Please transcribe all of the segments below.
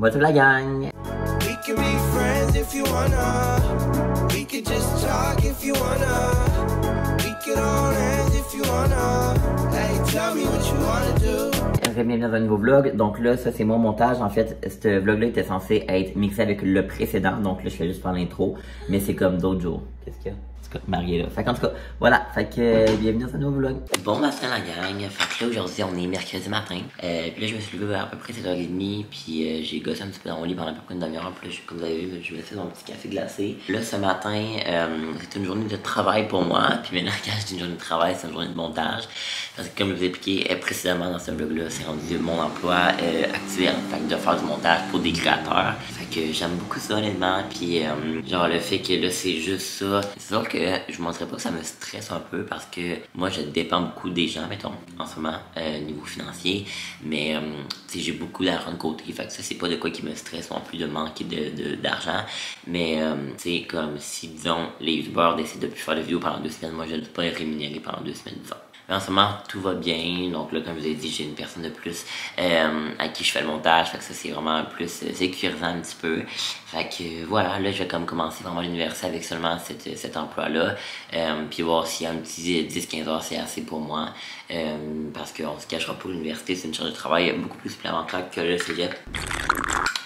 What's up la gang? We can be friends if you wanna. We could just talk if you wanna. We could all end if you wanna. Hey, tell me what you wanna do. Bienvenue dans un nouveau vlog. Donc là, ça c'est mon montage. En fait, ce vlog-là était censé être mixé avec le précédent. Donc là, je fais juste faire l'intro. Mais c'est comme d'autres jours. Qu'est-ce qu'il y a? En tout cas, Marie est là. Fait qu'en tout cas, voilà. Fait que bienvenue dans un nouveau vlog. Bon matin la gang. Fait que là, aujourd'hui, on est mercredi matin. Puis là, je me suis levé vers à peu près 7h30. Puis j'ai gossé un petit peu dans mon lit pendant à peu près une demi-heure. Puis là, comme vous avez vu, je me suis fait mon petit café glacé. Là, ce matin, c'est une journée de travail pour moi. Puis maintenant, quand je dis une journée de travail, c'est une journée de montage. Parce que comme je vous ai expliqué précédemment dans ce vlog-là, c'est rendu mon emploi actuel. Fait que de faire du montage pour des créateurs. Fait que j'aime beaucoup ça honnêtement. Puis genre le fait que là, c'est juste ça. C'est sûr que je vous montrerai pas que ça me stresse un peu parce que moi, je dépends beaucoup des gens, mettons, en ce moment, niveau financier. Mais tu sais, j'ai beaucoup d'argent de côté. Fait que ça, c'est pas de quoi qui me stresse non plus de manquer d'argent. Mais tu sais, comme si, disons, les youtubeurs décident de plus faire de vidéos pendant 2 semaines, moi, je ne dois pas les rémunérer pendant 2 semaines, disons. Mais en ce moment, tout va bien. Donc là, comme je vous ai dit, j'ai une personne de plus à qui je fais le montage. Fait que ça, c'est vraiment plus sécurisant un petit peu. Fait que voilà, là, je vais comme commencer vraiment l'université avec seulement cet emploi-là. Puis voir s'il y a un petit 10-15 heures, c'est assez pour moi. Parce qu'on se cachera pas, l'université, c'est une charge de travail beaucoup plus supplémentaire que le cégep.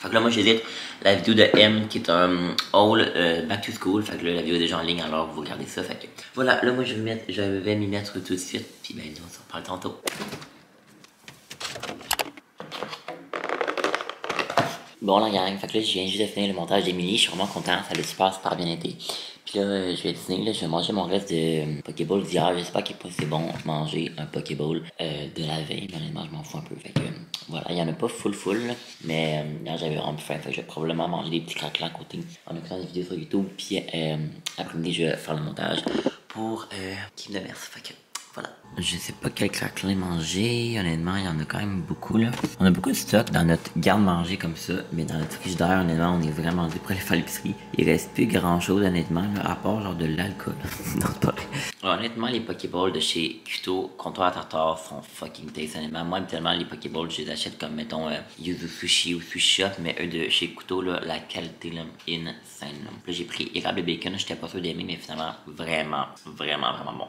Fait que là, moi, j'édite la vidéo de M qui est un haul back to school. Fait que là, la vidéo est déjà en ligne, alors vous regardez ça. Fait que voilà, là, moi, je vais m'y mettre tout de suite. Puis ben, on s'en parle tantôt. Bon, la gang, fait que là, je viens juste de finir le montage d'Emily. Je suis vraiment content, ça a super bien été. Puis là, je vais dîner, là, je vais manger mon reste de Pokéball d'hier. Je sais pas à quel point c'est bon manger un Pokéball de la veille, mais honnêtement, je m'en fous un peu. Fait que voilà, il y en a pas full, là, mais là, j'avais vraiment faim. Fait que je vais probablement manger des petits craquelins à côté en écoutant des vidéos sur YouTube. Puis après-midi, je vais faire le montage pour Kim de Mers. Fait que voilà. Je sais pas quel craquelin manger, honnêtement, il y en a quand même beaucoup là. On a beaucoup de stock dans notre garde-manger comme ça, mais dans notre frigidaire, honnêtement, on est vraiment dû pour aller faire l'épicerie. Il reste plus grand chose, honnêtement, là, à part genre de l'alcool. Non, pas vrai. Honnêtement, les Pokéballs de chez Kuto, comptoir à tartare, sont fucking taste, honnêtement. Moi, tellement les Pokéballs, je les achète comme, mettons, Yuzu Sushi ou Sushi Shop, mais eux de chez Kuto, là, la qualité, là, insane. Là, j'ai pris érable et bacon, j'étais pas sûr d'aimer, mais finalement, vraiment bon.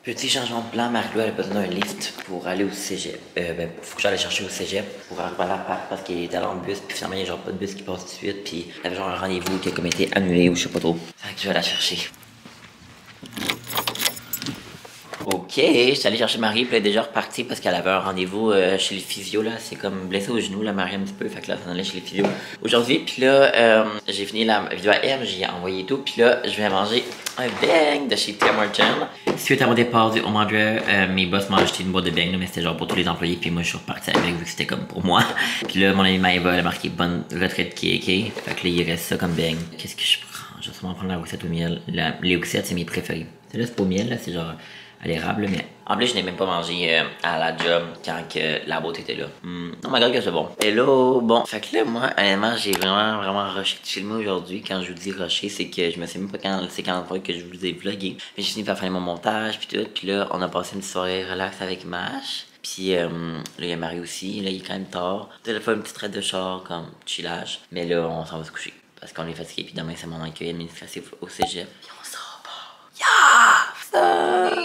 Petit changement de plan, Marie-Lou elle a besoin d'un lift pour aller au cégep. Faut que j'aille chercher au cégep pour arriver à l'appart parce qu'il est allé en bus, puis finalement il y a genre pas de bus qui passe tout de suite, puis il y avait genre un rendez-vous qui a comme été annulé ou je sais pas trop. Fait que je vais la chercher. Ok, je suis allé chercher Marie, puis elle est déjà repartie parce qu'elle avait un rendez-vous chez le physio, là. C'est comme blessé au genou, là, Marie, un petit peu. Fait que là, elle s'en allait chez le physio aujourd'hui. Puis là, j'ai fini la vidéo à M, j'ai envoyé tout. Puis là, je vais manger un bang de chez Tim Hortons. Suite à mon départ du Home Order, mes boss m'ont acheté une boîte de bang, là, mais c'était genre pour tous les employés. Puis moi, je suis reparti avec, vu que c'était comme pour moi. Puis là, mon ami Maëva, elle a marqué bonne retraite KK. Fait que là, il reste ça comme bang. Qu'est-ce que je prends? Je vais sûrement prendre la roussette au miel. Les roussettes, c'est mes préférés. Celle-là, c'est pas au miel, là, c'est genre à l'érable, mais en plus je n'ai même pas mangé à la job quand que la boîte était là. Non, mais regarde que c'est bon. Hello, bon, fait que là, moi, honnêtement, j'ai vraiment rushé de filmer aujourd'hui. Quand je vous dis rusher, c'est que je me sais même pas quand c'est quand fois que je vous ai vlogué. Mais j'ai fini par faire mon montage, puis tout. Puis là, on a passé une soirée relax avec Mash. Puis là, il y a Marie aussi. Là, il est quand même tard. Elle a fait une petite traite de char, comme chillage. Mais là, on s'en va se coucher. Parce qu'on est fatigué. Puis demain, c'est mon accueil administratif au cégep. Puis on sort pas. Yeah!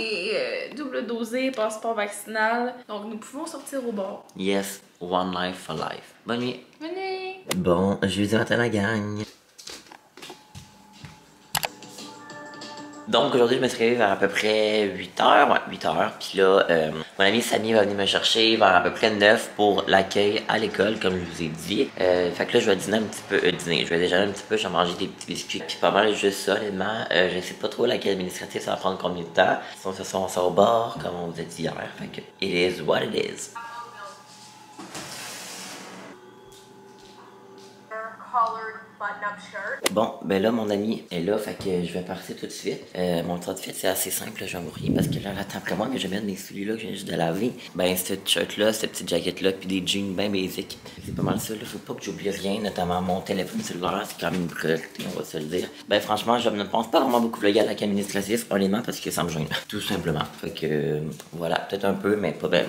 Et double dosé, passeport vaccinal. Donc, nous pouvons sortir au bord. Yes, one life for life. Bonne nuit. Venez! Bon, jeudi matin la gang. Donc aujourd'hui, je me suis réveillé vers à peu près 8h, ouais, 8h. Puis là, mon ami Samy va venir me chercher vers à peu près 9 pour l'accueil à l'école, comme je vous ai dit. Fait que là, je vais dîner un petit peu, je vais déjeuner un petit peu, je vais manger des petits biscuits. Puis pas mal juste ça, honnêtement. Je sais pas trop l'accueil administratif, ça va prendre combien de temps. Sinon, ce soir, on sort au bord, comme on vous a dit hier. Fait que, it is what it is. Collared button-up Bon, ben là, mon ami est là, fait que je vais partir tout de suite. Mon outfit, c'est assez simple, là, je vais mourir parce que là, elle attend après moi que je mette mes souliers-là que je viens juste de laver. Ben, cette t-shirt-là, cette petite jaquette-là, puis des jeans bien basic. C'est pas mal ça, là. Faut pas que j'oublie rien, notamment mon téléphone cellulaire, c'est quand même une priorité, on va se le dire. Ben, franchement, je ne pense pas vraiment beaucoup vlogger à la administratif, honnêtement, parce que ça me gêne, tout simplement. Fait que, voilà, peut-être un peu, mais pas bien.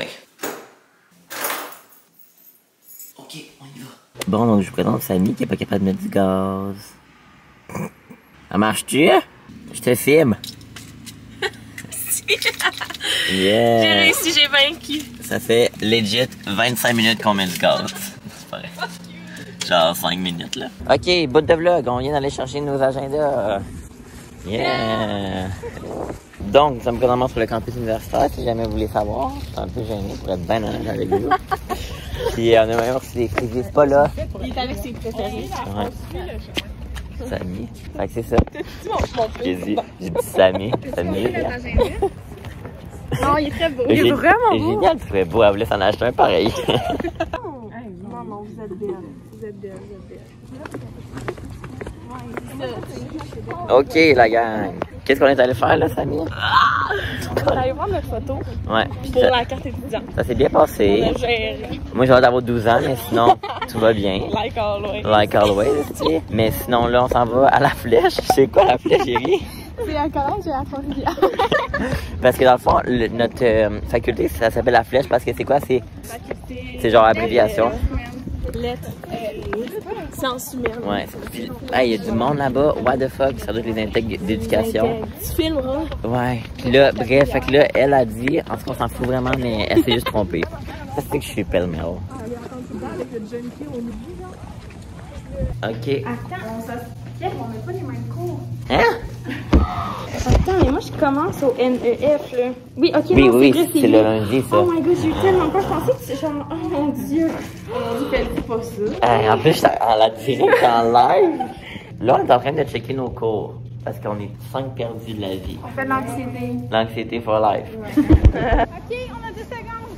Ok, on y va. Bon, donc je vous présente Samy qui est pas capable de mettre du gaz. Ça marche-tu? Je te filme. Yeah. J'ai réussi, j'ai vaincu. Ça fait legit 25 minutes qu'on met du gaz. C'est pareil. Genre 5 minutes là. Ok, bout de vlog, on vient d'aller chercher nos agendas. Yeah. Donc, nous sommes présentement sur le campus universitaire, si jamais vous voulez savoir. Je suis un peu gêné pour être bien honnête avec vous. Puis on a même reçu des frigides, c'est pas là. Il est avec ses préférés. Ouais. Samy. Fait que c'est ça. J'ai dit Samy. Samy. Non, il est très beau. Il est vraiment beau. Génial, tu serais beau. Elle voulait s'en acheter un pareil. Non, non, vous êtes belle. Vous êtes belle, Ok, la gang. Qu'est-ce qu'on est allé faire là, Samy? On allait voir notre photo Ouais. pour la carte étudiante. Ça s'est bien passé. On a géré. Moi, j'ai hâte d'avoir 12 ans, mais sinon, tout va bien. Like always. Like always, tu sais. Mais sinon, là, on s'en va à la flèche. C'est quoi la flèche, chérie? C'est un collège à Trois-Rivières. Parce que dans le fond, notre faculté, ça s'appelle la flèche parce que c'est quoi? C'est genre abréviation. Lettres. Sciences humaines. Ouais. Puis, il y a du monde là-bas. What the fuck? Ça doit être les intègres d'éducation. Tu filmeras. Ouais. Puis là, bref, fait que là, elle a dit, en tout cas, on s'en fout vraiment, mais elle s'est juste trompée. Ça, c'est que je suis pêle-mêle. Ok. Attends, on s'assied, on n'a pas les mêmes cours. Hein? Attends, mais moi je commence au NEF là. Oui, ok, Oui, non, oui, vrai, c'est le lundi, ça. Oh my god, j'ai eu tellement peur. Je pensais que c'est genre, oh mon dieu. On dit qu'elle dit pas ça. En plus, j'étais en la direct en live. Là, on est en train de checker nos cours. Parce qu'on est 5 perdus de la vie. On fait de l'anxiété. L'anxiété for life. Ok, on a 10 secondes.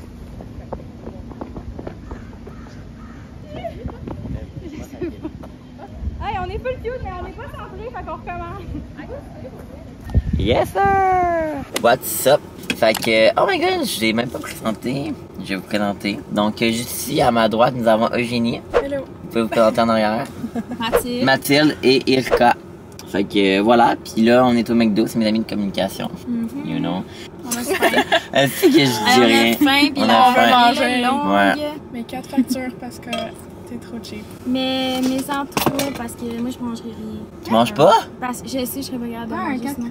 Hey, on est full cute, mais on n'est pas centré, fait qu'on recommence. Yes, sir! What's up? Fait que, oh my god, je l'ai même pas présenté. Je vais vous présenter. Donc, juste ici, à ma droite, nous avons Eugénie. Hello. Vous pouvez vous présenter en arrière. Mathilde. Mathilde et Irka. Fait que, voilà. Puis là, on est au McDo, c'est mes amis de communication. You know. On a faim. Elle sait que je dis rien. Puis On là, a on faim. veut manger longue. Ouais. Mais 4 factures parce que t'es trop cheap. Mais sans trop, parce que moi, je mangerai rien. Tu manges pas? Parce que je sais, je serais pas capable de manger sinon.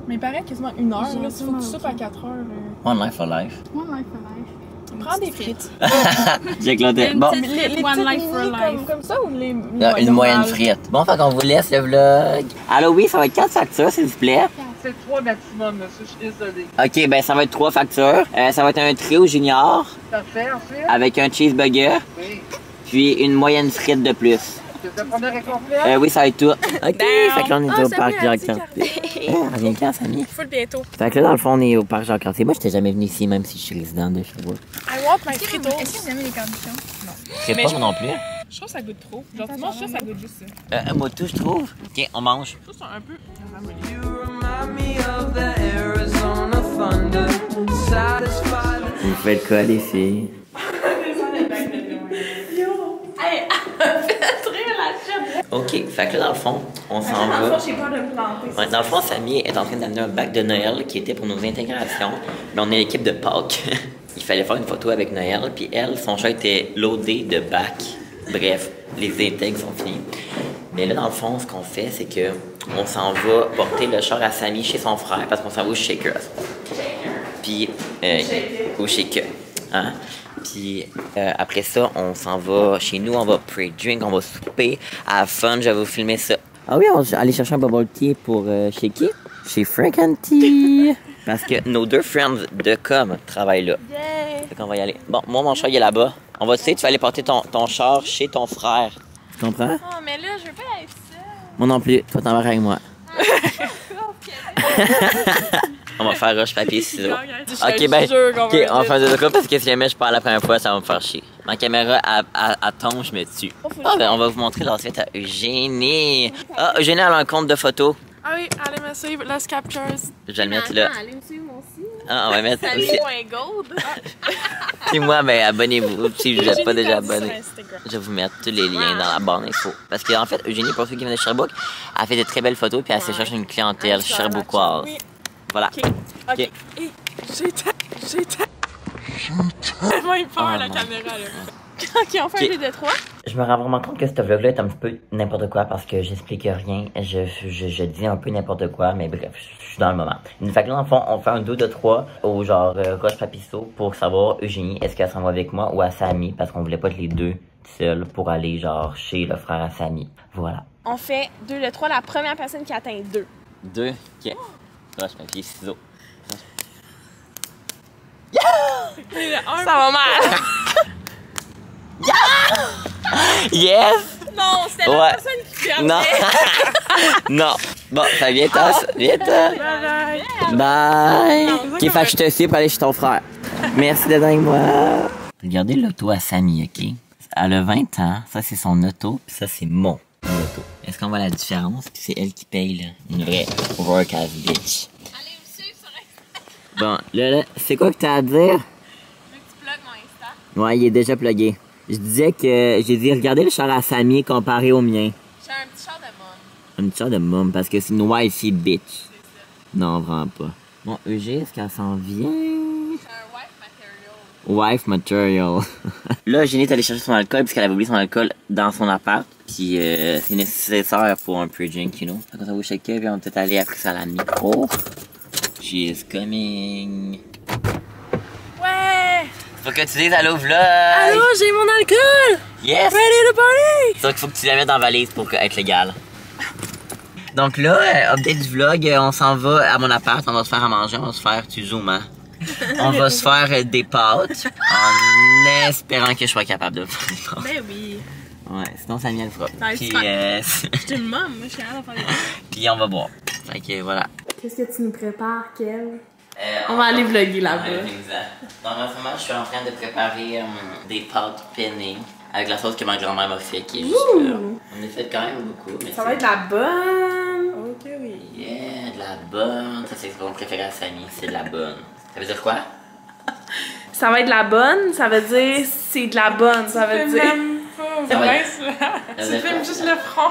Mais il paraît quasiment 1 heure. J'ai Là, s'il faut que tu soupes à 4 heures. One life for life. One life for life. Prends des frites. J'ai éclaté. Bon. petite frite, one life for life. Comme ça ou les Une moyenne frite. Bon, fait qu'on vous laisse le vlog. Alors oui, ça va être 4 factures, s'il vous plaît. C'est 3 maximum, monsieur, je suis désolé. Ok, ben ça va être 3 factures. Ça va être un trio junior Parfait, ensuite? avec un cheeseburger, Oui. puis une moyenne frite de plus. C'est la première et complète? Oui, ça va être tout. Ok, fait que là on est au parc Jacques-Cartier. Reviens quand, Samy? Faut le bientôt. Fait que là, dans le fond, on est au parc Jacques-Cartier. Moi, j'étais jamais venu ici, même si je suis résident de Sherbrooke. I want my fritos. Est-ce que vous aimez les cornichons? Je sais Mais pas, je- moi non plus. Je trouve que ça goûte trop. Genre, tu manges ça, ça goûte juste ça. Moi, tout, je trouve. Ok, on mange. Je trouve ça un peu. You remind me of the Arizona thunder. Satisfied. Vous faites quoi, les filles? Ok, fait que là, dans le fond, on s'en va. J'ai peur de me planter. Ouais, dans le fond, Samy est en train d'amener un bac de Noël qui était pour nos intégrations. Mais on est l'équipe de Pâques. Il fallait faire une photo avec Noël, puis elle, son chat était loadé de bac. Bref, les intègres sont finis. Mais là, dans le fond, ce qu'on fait, c'est que on s'en va porter le char à Samy chez son frère, parce qu'on s'en va au Shaker. Puis, au Shaker. Hein? Puis après ça, on s'en va chez nous, on va pre-drink, on va souper. À la fin, je vais vous filmer ça. Ah oui, on va aller chercher un bubble tea pour chez qui? Chez Frank and Tea. Parce que nos 2 friends de com travaillent là. Yeah. Fait qu'on va y aller. Bon, moi, mon char, il est là-bas. On va, tu sais, tu vas aller porter ton char chez ton frère. Tu comprends? Oh, mais là, je veux pas être seule. Moi non plus. Toi, t'en vas avec moi. On va faire roche, papier, ciseaux. Ok, Ok, ben, ok, on fait un deux cas parce que si jamais je parle la première fois, ça va me faire chier. Ma caméra, elle tombe, je me tue. Ah, ben, on va vous montrer l'outfit à Eugénie. Ah, Eugénie, elle a un compte de photos. Ah oui, allez me suivre, Let's Captures. Je vais le mettre là. Allez me suivre aussi. Ah, on va mettre aussi. Salut.gold. Et moi, ben, abonnez-vous si vous n'êtes pas déjà abonné. Sur Instagram. Je vais vous mettre tous les liens dans la barre d'infos. Parce qu'en fait, Eugénie, pour ceux qui viennent de Sherbrooke, elle fait de très belles photos puis elle se cherche une clientèle Sherbrookeoise. Oui. Voilà. Ok. Ok. Ok. Et j'ai tellement eu peur Oh la my caméra là. Ok, on fait Ok. un 2 de 3. Je me rends vraiment compte que ce vlog-là est un petit peu n'importe quoi parce que j'explique rien. Je dis un peu n'importe quoi, mais bref, je suis dans le moment. Fait que là, en fond, on fait un 2 de 3 au genre roche-papier-ciseaux pour savoir Eugénie, est-ce qu'elle s'en va avec moi ou à Samy parce qu'on voulait pas être les deux seuls pour aller genre chez le frère à Samy. Voilà. On fait 2 de 3, la première personne qui atteint 2. 2, ok. Roche-papier-ciseaux. Ça va mal. Yes! Non, c'était Ouais. la personne qui perdait. Non! Non! Bon, ça viens toi, viens toi! Bye bye. Bye! Non, Ok, fait que je te suis pour aller chez ton frère. Merci d'être avec moi. Regardez l'auto à Samy, ok? Elle a 20 ans, ça c'est son auto, puis ça c'est mon auto. Est-ce qu'on voit la différence? Puis c'est elle qui paye, là. Une vraie work-ass bitch. Allez me suivre sur Instagram. Bon, là, c'est quoi que t'as à dire? Tu veux que tu plugues mon Insta? Ouais, il est déjà plugué. Je disais que j'ai dit, regardez le char à Samy comparé au mien. J'ai un petit char de mom. Un petit char de mum, parce que c'est une wifey bitch. Non, vraiment pas. Bon, Eugé, est-ce qu'elle s'en vient? J'ai un wife material. Wife material. Là, Eugénie est allée chercher son alcool puisqu'elle avait oublié son alcool dans son appart. Puis c'est nécessaire pour un pre-drink, you know. Quand on va checker, puis on est allé après ça à la micro. She is coming. Ouais! Faut que tu dises allô vlog. Allô, j'ai mon alcool! Yes! Ready to party! Donc il faut que tu la mettes dans la valise pour être légal. Donc là, update du vlog, on s'en va à mon appart, on va se faire à manger, on va se faire, tu zoomes, hein? On va se faire des pâtes en espérant que je sois capable de faire des pâtes. Ben oui. Ouais, sinon ça vient le fera. Ouais, Puis, J'étais une mom, moi je suis capable de faire des puis on va boire. Fait que voilà. Qu'est-ce que tu nous prépares, Kev? On va aller vlogger là-bas. Ouais, exact. Donc en ce moment, je suis en train de préparer des pâtes pennées avec la sauce que ma grand-mère m'a fait qui est juste là. On a fait quand même beaucoup. Mais Ça va être la bonne. Ok, oui. Yeah, de la bonne. Ça, c'est ce qu'on préfère à Samy, c'est de la bonne. Ça veut dire quoi? Ça va être la bonne, ça veut dire c'est de la bonne, ça veut dire. Ça va être- Mince, là. Ça Tu veut dire filmes quoi? juste le front.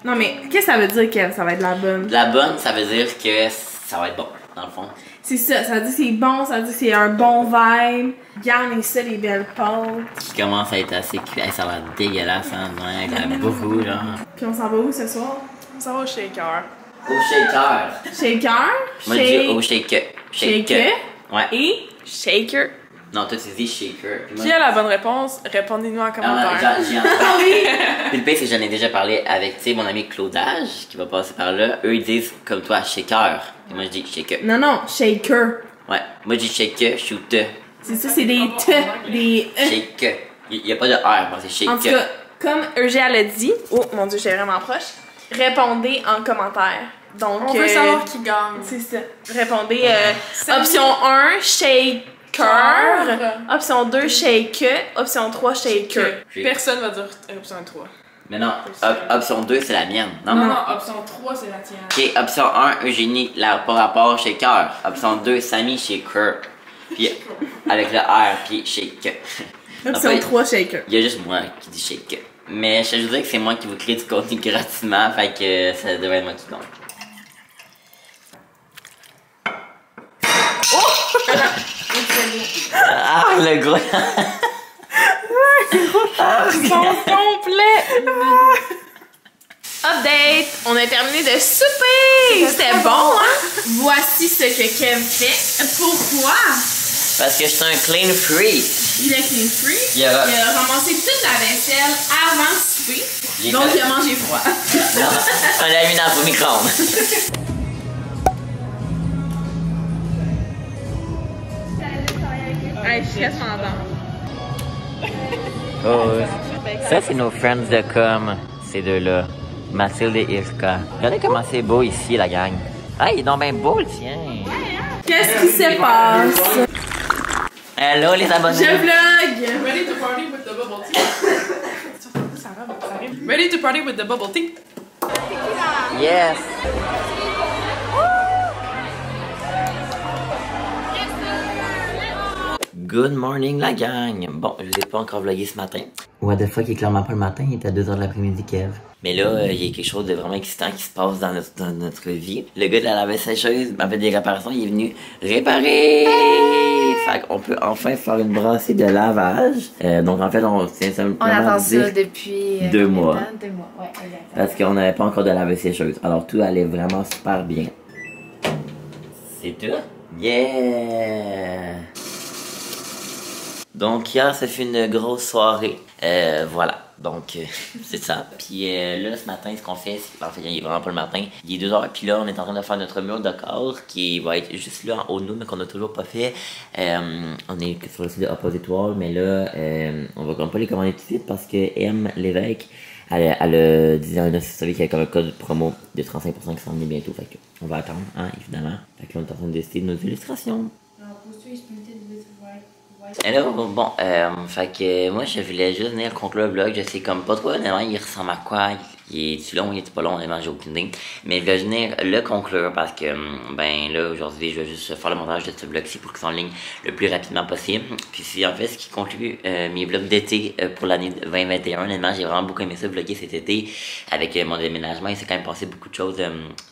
Non mais qu'est-ce que ça veut dire Kev, ça va être la bonne? De la bonne, ça veut dire que ça va être bon, dans le fond. C'est ça veut dire c'est bon, ça veut dire c'est un bon vibe. Regardez ça, les belles pâtes. Qui commence à être assez cuit. Hey, ça va être dégueulasse, hein, ouais, avec la bourrou, là. Puis on s'en va où ce soir? Ça va au shaker. Au shaker. Shaker, Moi, je dis au shaker. shaker Ouais. et shaker. Non, toi, tu dis shaker. Puis moi- Qui a la bonne réponse? Répondez-nous en Ah, commentaire. j'ai entendu. Puis le pire, c'est que j'en ai déjà parlé avec, tu sais, mon ami Claudage, qui va passer par là. Eux, ils disent, comme toi, shaker. Et moi, je dis shaker. Non, shaker. Ouais. Moi, je dis shaker, shoot. C'est ça, c'est des T, des E. Shaker. Il y a pas de R, moi, c'est En tout shaker. cas, comme Eugéa l'a dit, oh mon dieu, j'étais vraiment proche, répondez en commentaire. Donc, On veut savoir qui gagne. c'est ça. Répondez Samy. option 1, shaker. Option 2, shake. Option 3, shaker. Personne va dire option 3. Mais non, option 2, c'est la mienne. Non? Non, option 3, c'est la tienne. Ok, option 1, Eugénie, par rapport shaker. Option 2, Samy, shaker. Puis, avec le R, puis shaker. Option Enfin, 3, shaker. Il y a juste moi qui dis shaker. Mais je te dirais que c'est moi qui vous crée du contenu gratuitement, fait que ça devrait être moi qui gagne. Ah, le gros! Complet! Update! On a terminé de souper! C'était bon, hein? Voici ce que Kev fait. Pourquoi? Parce que je suis un clean free. Il est clean free. Il a- Il a ramassé toute la vaisselle avant souper. J'ai Donc, fait- il a mangé froid. Non, on l'a mis dans le micro-ondes. Hey, je suis quasiment dans. Oh, ça, c'est nos friends de com, ces deux-là. Mathilde et Irka. Regardez comment c'est beau ici, la gang. Ah, il est donc bien beau, le tien. Qu'est-ce qui se passe? Hello les abonnés! Je vlog! Ready to party with the bubble tea? Ça arrive. Ready to party with the bubble tea? Yes! Good morning la gang! Bon, je vous ai pas encore vlogué ce matin. What the fuck, il est clairement pas le matin, il est à 2h de l'après-midi, Kev. Mais là, il y a quelque chose de vraiment excitant qui se passe dans notre vie. Le gars de la lave-sécheuse m'a fait des réparations, il est venu réparer! Fait qu'on peut enfin faire une brassée de lavage. Donc en fait, on attend ça depuis 2 mois. 2 mois, ouais, exactement. Parce qu'on n'avait pas encore de lave-sécheuse. Alors tout allait vraiment super bien. C'est tout? Yeah! Donc hier, ça fait une grosse soirée. Voilà. Donc, c'est ça. Puis là, ce matin, ce qu'on fait, c'est... En fait, il est vraiment pas le matin. Il est 2h, puis là, on est en train de faire notre mur de corps qui va être juste là en haut de nous, mais qu'on a toujours pas fait. On est sur le site de Opposite Wall, mais là, on va comme pas les commander tout de suite parce que M. Lévesque, elle a dit dans une savez qu'il y a comme un code promo de 35% qui s'en est bientôt. Fait que on va attendre, hein, évidemment. Fait que là, on est en train de décider de nos illustrations. Hello, bon, fait que moi je voulais juste venir conclure le vlog, je sais comme pas trop honnêtement il ressemble à quoi, il est-tu long, il est-tu pas long, honnêtement j'ai aucune idée, mais je vais venir le conclure parce que, ben là aujourd'hui je vais juste faire le montage de ce vlog-ci pour qu'il soit en ligne le plus rapidement possible, puis c'est en fait ce qui conclut mes vlogs d'été pour l'année 2021, honnêtement j'ai vraiment beaucoup aimé ça, vlogger cet été avec mon déménagement, il s'est quand même passé beaucoup de choses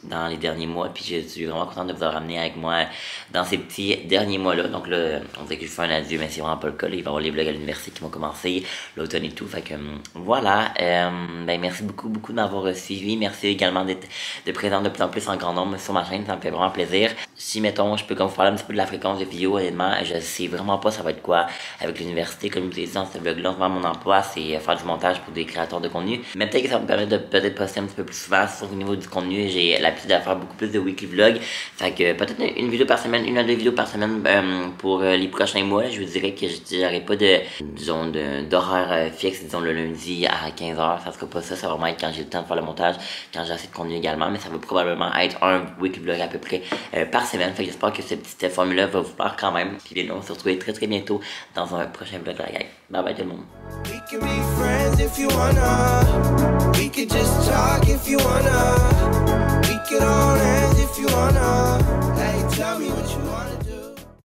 dans les derniers mois, puis je suis vraiment content de vous avoir ramené avec moi dans ces petits derniers mois-là, donc là on dirait que je fais un adieu, mais c'est vraiment pas le cas, là. Il va y avoir les vlogs à l'université qui vont commencer l'automne et tout, fait que voilà, ben merci beaucoup de m'avoir suivi, merci également d'être présent de plus en plus en grand nombre sur ma chaîne, ça me fait vraiment plaisir. Si mettons je peux comme vous parler un petit peu de la fréquence de vidéos, honnêtement je sais vraiment pas ça va être quoi avec l'université, comme je vous ai dit dans ce vlog là, mon emploi c'est faire du montage pour des créateurs de contenu, mais peut-être que ça va me permettre de peut-être poster un petit peu plus souvent, sur au niveau du contenu j'ai l'habitude de faire beaucoup plus de weekly vlogs, fait que peut-être une vidéo par semaine, 1 à 2 vidéos par semaine pour les prochains mois, je vous dirais que j'aurais pas d'horaire fixe, disons le lundi à 15h, ça sera pas ça, ça va vraiment être quand j'ai le temps de faire le montage, quand j'ai assez de contenu également, mais ça va probablement être un weekly vlog à peu près par semaine, fait que j'espère que cette petite formule-là va vous plaire quand même, puis bien, on va se retrouver très très bientôt dans un prochain vlog de la gang. Bye bye tout le monde.